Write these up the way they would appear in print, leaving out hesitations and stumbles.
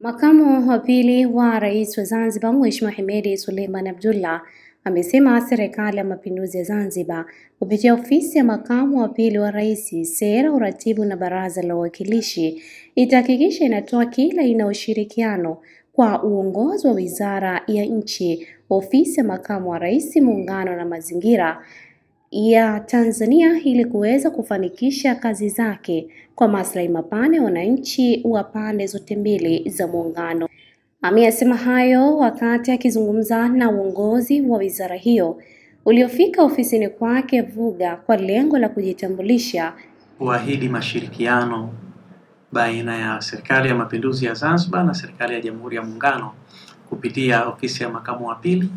Makamu wa pili wa Rais wa Zanzibar Mheshimiwa Hemed Suleiman Abdullah amesema Serikali ya Mapinduzi ya Zanzibar kupitia Ofisi ya Makamu wa Pili wa Rais, Sera, Uratibu na Baraza la Wawakilishi itahakikisha inatoa kila aina ushirikiano kwa uongozi wa Wizara ya Nchi, Ofisi ya Makamu wa Rais, Muungano na Mazingira ya Tanzania ili kuweza kufanikisha kazi zake kwa maslahi mapana ya wananchi wa pande zote mbili za muungano. Ameyasema hayo wakati akizungumza na uongozi wa wizara hiyo uliofika ofisini kwake Vuga kwa lengo la kujitambulisha, kuahidi mashirikiano baina ya Serikali ya Mapinduzi ya Zanzibar na Serikali ya Jamhuri ya Muungano kupitia Ofisi ya Makamu wa Pili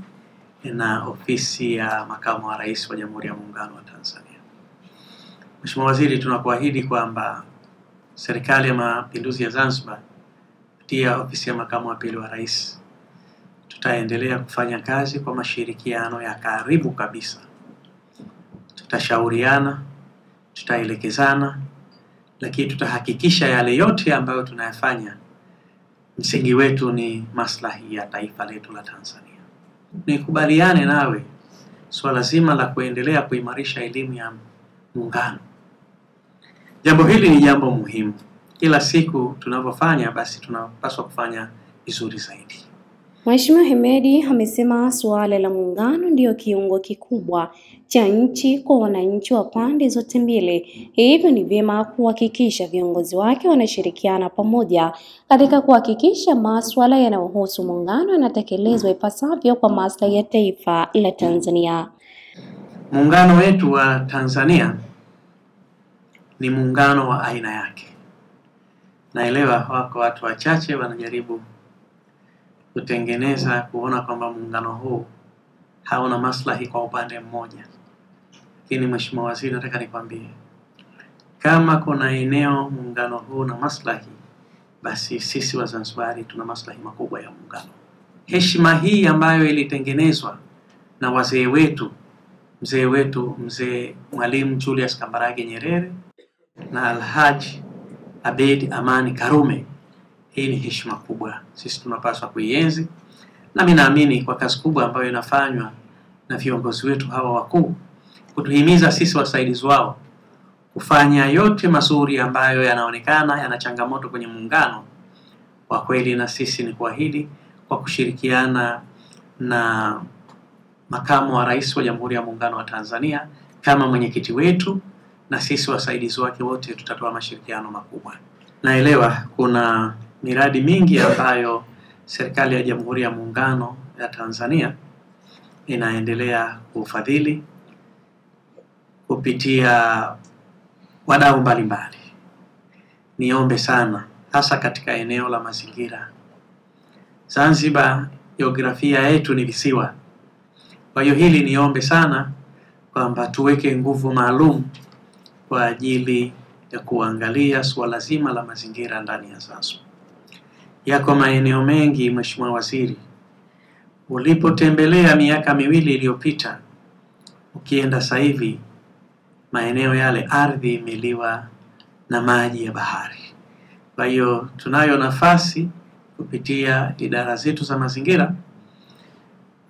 na Ofisi ya Makamu wa Rais wa Jamhuri ya Muungano wa Tanzania. Mheshimiwa Waziri, tunakuahidi kwamba Serikali ya Mapinduzi ya Zanzibar kupitia Ofisi ya Makamu wa Pili wa Rais tutaendelea kufanya kazi kwa mashirikiano ya karibu kabisa. Tutashauriana, tutaelekezana, lakini tutahakikisha yale yote ambayo tunayafanya msingi wetu ni maslahi ya taifa letu la Tanzania. Nikubaliane nawe swala zima la kuendelea kuimarisha elimu ya muungano. Jambo hili ni jambo muhimu. Kila siku tunavyofanya basi tunapaswa kufanya vizuri zaidi. Mheshimiwa Hemed amesema suala la muungano ndio kiungo kikubwa cha nchi kwa wananchi wa pande zote mbili. Hivyo ni vyema kuhakikisha viongozi wake wanashirikiana pamoja katika kuhakikisha masuala yanayohusu muungano yanatekelezwa ipasavyo kwa maslahi ya taifa la Tanzania. Muungano wetu wa Tanzania ni muungano wa aina yake. Naelewa wako watu wachache wanajaribu kutengeneza kuona kwamba muungano huu hauna maslahi kwa upande mmoja. Lakini Mheshimiwa Waziri, nataka nikwambie kama kuna eneo muungano huu na maslahi, basi sisi Wazanzibari tuna maslahi makubwa ya muungano. Heshima hii ambayo ilitengenezwa na wazee wetu, mzee Mwalimu Julius Kambarage Nyerere na Alhaji Abeid Amani Karume, hii ni heshima kubwa. Sisi tunapaswa kuienzi, na mimi naamini kwa kazi kubwa ambayo inafanywa na viongozi wetu hawa wakuu kutuhimiza sisi wasaidizi wao kufanya yote mazuri ambayo yanaonekana yana changamoto kwenye muungano. Kwa kweli na sisi ni kuahidi kwa kushirikiana na Makamu wa Rais wa Jamhuri ya Muungano wa Tanzania kama mwenyekiti wetu, na sisi wasaidizi wake wote tutatoa mashirikiano makubwa. Naelewa kuna miradi mingi ambayo Serikali ya Jamhuri ya Muungano ya Tanzania inaendelea kufadhili kupitia wadau mbalimbali. Niombe sana hasa katika eneo la mazingira. Zanzibar jiografia yetu ni visiwa. Kwa hiyo hili niombe sana kwamba tuweke nguvu maalum kwa ajili ya kuangalia suala zima la mazingira ndani ya Zanzibar. Yako maeneo mengi Mheshimiwa Waziri, ulipotembelea miaka miwili iliyopita, ukienda sasa hivi maeneo yale ardhi imeliwa na maji ya bahari. Kwa hiyo tunayo nafasi kupitia idara zetu za mazingira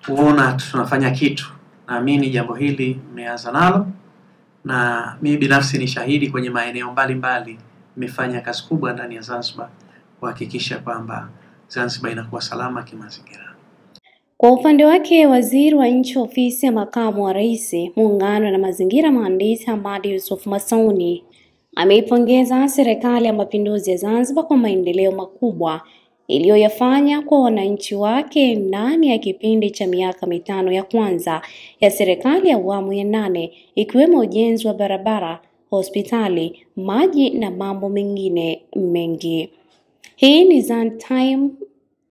kuona tunafanya kitu. Naamini jambo hili mmeanza nalo, na mimi binafsi ni shahidi kwenye maeneo mbalimbali nimefanya kazi kubwa ndani ya Zanzibar kuhakikisha kwamba Zanzibar inakuwa salama kimazingira. Kwa upande wake, Waziri wa Nchi Ofisi ya Makamu wa Rais, Muungano na Mazingira, Mhandisi Hamad Yusuf Masauni ameipongeza Serikali ya Mapinduzi ya Zanzibar kwa maendeleo makubwa iliyoyafanya kwa wananchi wake ndani ya kipindi cha miaka mitano ya kwanza ya serikali ya awamu ya 8, ikiwemo ujenzi wa barabara, hospitali, maji na mambo mengine mengi. Hii ni Zantime